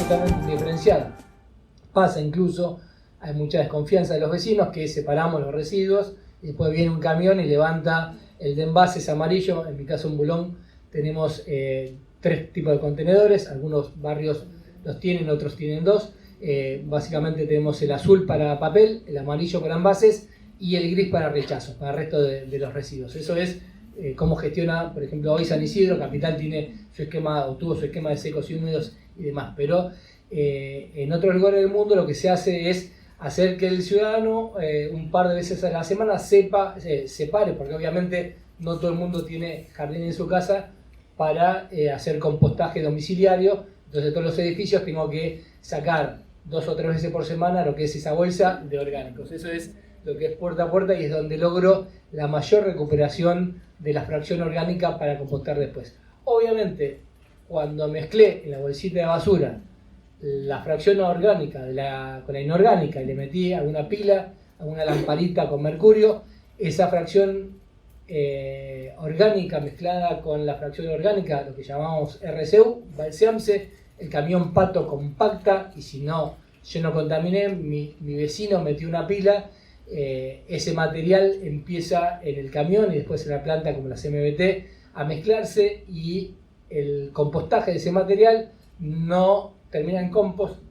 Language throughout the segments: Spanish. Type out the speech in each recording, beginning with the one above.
Totalmente diferenciada. Pasa incluso, hay mucha desconfianza de los vecinos que separamos los residuos y después viene un camión y levanta el de envases amarillo. En mi caso en Bulón tenemos 3 tipos de contenedores, algunos barrios los tienen, otros tienen 2. Básicamente tenemos el azul para papel, el amarillo para envases y el gris para rechazos, para el resto de los residuos. Eso es cómo gestiona, por ejemplo, hoy San Isidro, Capital tiene su esquema, o tuvo su esquema de secos y húmedos y demás, pero en otros lugares del mundo lo que se hace es hacer que el ciudadano un par de veces a la semana separe, porque obviamente no todo el mundo tiene jardín en su casa para hacer compostaje domiciliario. Entonces todos los edificios tengo que sacar 2 o 3 veces por semana lo que es esa bolsa de orgánicos. Eso es lo que es puerta a puerta y es donde logro la mayor recuperación de la fracción orgánica para compostar después. Obviamente, cuando mezclé en la bolsita de basura la fracción orgánica con la inorgánica y le metí alguna pila, alguna lamparita con mercurio, esa fracción orgánica mezclada con la fracción orgánica, lo que llamamos RCU, balseamse, el camión Pato compacta, y si no, yo no contaminé, mi vecino metió una pila, ese material empieza en el camión y después en la planta como la CMBT a mezclarse, y el compostaje de ese material no termina en compost.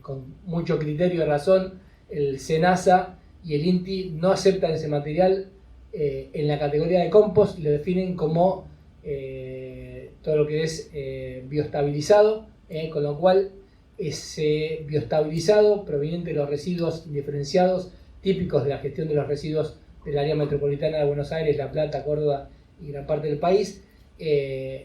Con mucho criterio y razón, el SENASA y el INTI no aceptan ese material en la categoría de compost y lo definen como todo lo que es biostabilizado, con lo cual ese biostabilizado proveniente de los residuos indiferenciados típicos de la gestión de los residuos del área metropolitana de Buenos Aires, La Plata, Córdoba y gran parte del país,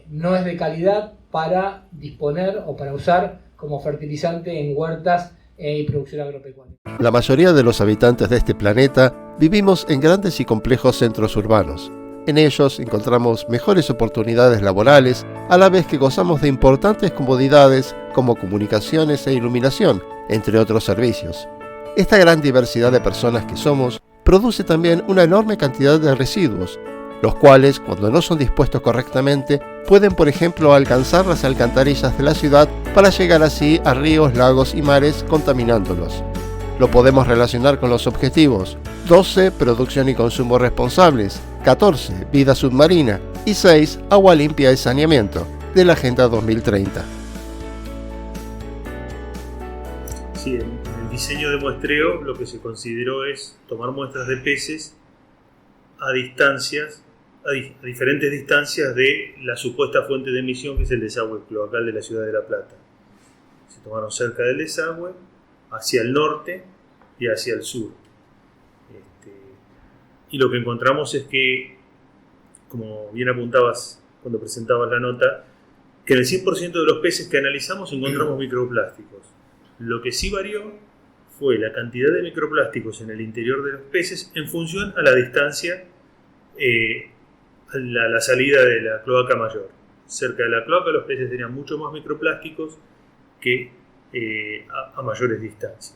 no es de calidad para disponer o para usar como fertilizante en huertas y producción agropecuaria. La mayoría de los habitantes de este planeta vivimos en grandes y complejos centros urbanos. En ellos encontramos mejores oportunidades laborales, a la vez que gozamos de importantes comodidades como comunicaciones e iluminación, entre otros servicios. Esta gran diversidad de personas que somos produce también una enorme cantidad de residuos, los cuales, cuando no son dispuestos correctamente, pueden, por ejemplo, alcanzar las alcantarillas de la ciudad para llegar así a ríos, lagos y mares, contaminándolos. Lo podemos relacionar con los objetivos 12, producción y consumo responsables, 14, vida submarina y 6, agua limpia y saneamiento, de la Agenda 2030. Sí, en el diseño de muestreo lo que se consideró es tomar muestras de peces a diferentes distancias de la supuesta fuente de emisión, que es el desagüe cloacal de la ciudad de La Plata. Se tomaron cerca del desagüe, hacia el norte y hacia el sur. Y lo que encontramos es que, como bien apuntabas cuando presentabas la nota, que en el 100% de los peces que analizamos encontramos microplásticos. Lo que sí varió fue la cantidad de microplásticos en el interior de los peces en función a la distancia a la salida de la cloaca mayor. Cerca de la cloaca los peces tenían mucho más microplásticos que a mayores distancias.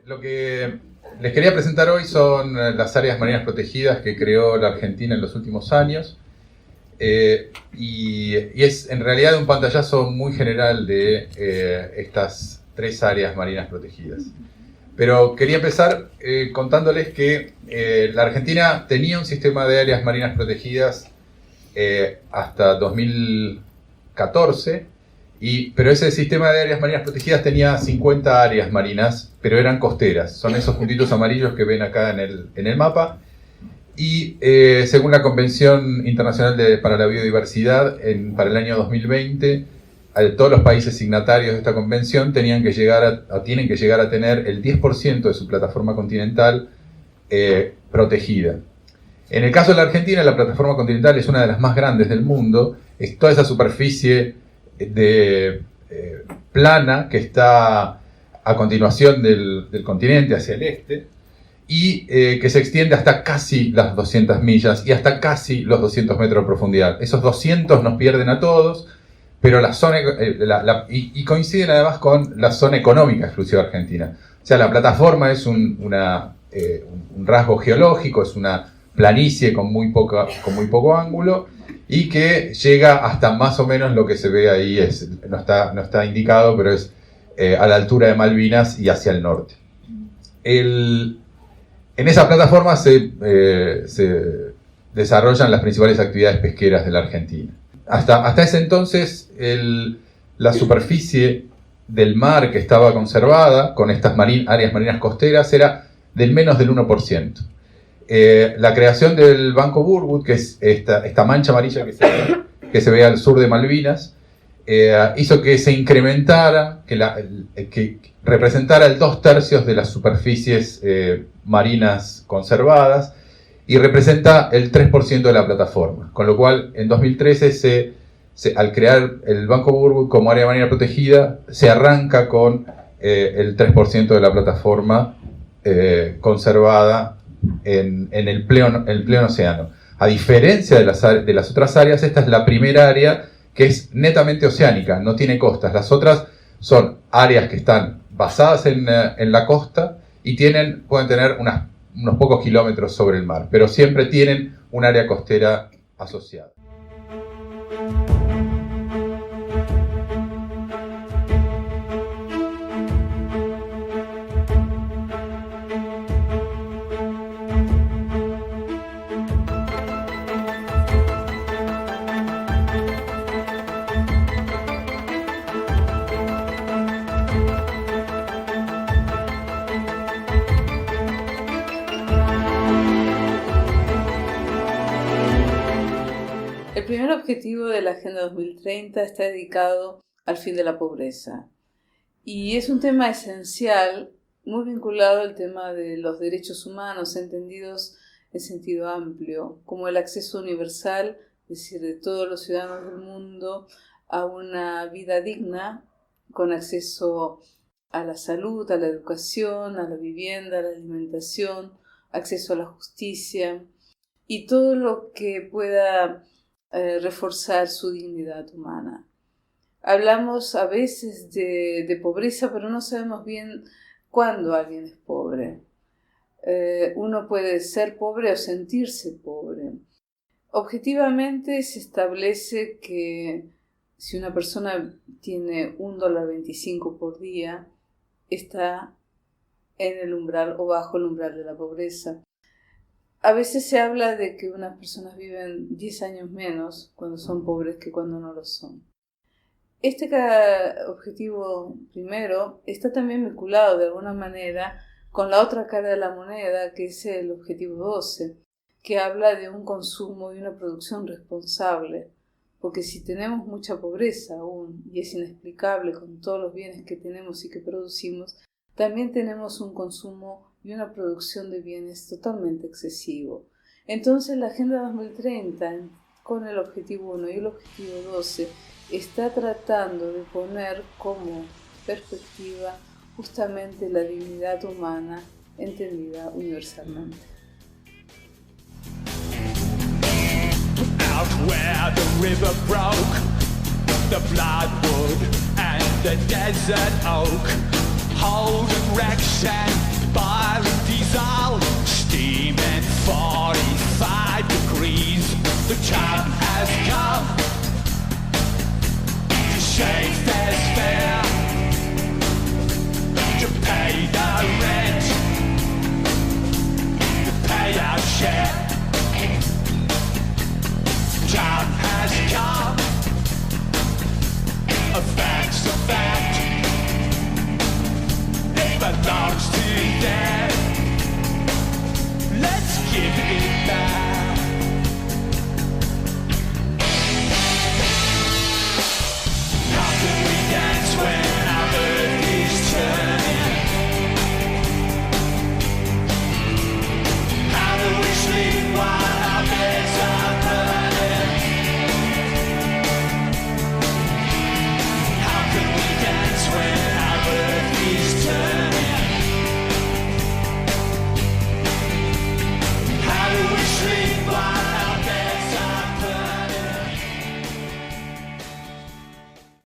Lo que les quería presentar hoy son las áreas marinas protegidas que creó la Argentina en los últimos años. Y es en realidad un pantallazo muy general de estas 3 áreas marinas protegidas. Pero quería empezar contándoles que la Argentina tenía un sistema de áreas marinas protegidas hasta 2014, pero ese sistema de áreas marinas protegidas tenía 50 áreas marinas, pero eran costeras. Son esos puntitos amarillos que ven acá en el mapa. Y según la Convención Internacional para la Biodiversidad, para el año 2020, todos los países signatarios de esta convención tienen que llegar a tener el 10% de su plataforma continental protegida. En el caso de la Argentina, la plataforma continental es una de las más grandes del mundo. Es toda esa superficie plana que está a continuación del continente hacia el este, y que se extiende hasta casi las 200 millas y hasta casi los 200 metros de profundidad. Esos 200 nos pierden a todos, pero la zona y coinciden además con la zona económica exclusiva argentina. O sea, la plataforma es un rasgo geológico, es una planicie con muy poco ángulo, y que llega hasta más o menos lo que se ve ahí, no está indicado, pero es a la altura de Malvinas y hacia el norte. En esa plataforma se desarrollan las principales actividades pesqueras de la Argentina. Hasta ese entonces, la superficie del mar que estaba conservada con estas áreas marinas costeras era del menos del 1%. La creación del Banco Burwood, que es esta mancha amarilla que se ve al sur de Malvinas, hizo que se incrementara, que representara el 2/3 de las superficies marinas conservadas, y representa el 3% de la plataforma. Con lo cual, en 2013, al crear el Banco Burwood como área marina protegida, se arranca con el 3% de la plataforma conservada en el pleno océano. A diferencia de las otras áreas, esta es la primera área que es netamente oceánica, no tiene costas. Las otras son áreas que están basadas en la costa y pueden tener unos pocos kilómetros sobre el mar, pero siempre tienen un área costera asociada. El primer objetivo de la Agenda 2030 está dedicado al fin de la pobreza, y es un tema esencial, muy vinculado al tema de los derechos humanos entendidos en sentido amplio, como el acceso universal, es decir, de todos los ciudadanos del mundo, a una vida digna, con acceso a la salud, a la educación, a la vivienda, a la alimentación, acceso a la justicia y todo lo que pueda reforzar su dignidad humana. Hablamos a veces de pobreza, pero no sabemos bien cuándo alguien es pobre. Uno puede ser pobre o sentirse pobre. Objetivamente se establece que si una persona tiene $1.25 por día, está en el umbral o bajo el umbral de la pobreza. A veces se habla de que unas personas viven 10 años menos cuando son pobres que cuando no lo son. Este objetivo primero está también vinculado de alguna manera con la otra cara de la moneda, que es el objetivo 12, que habla de un consumo y una producción responsable, porque si tenemos mucha pobreza aún, y es inexplicable con todos los bienes que tenemos y que producimos, también tenemos un consumo y una producción de bienes totalmente excesivo. Entonces la Agenda 2030, con el objetivo 1 y el objetivo 12, está tratando de poner como perspectiva justamente la dignidad humana entendida universalmente. Out where the river broke, the bloodwood and the desert oak, holding wrecks and violent desire. 45.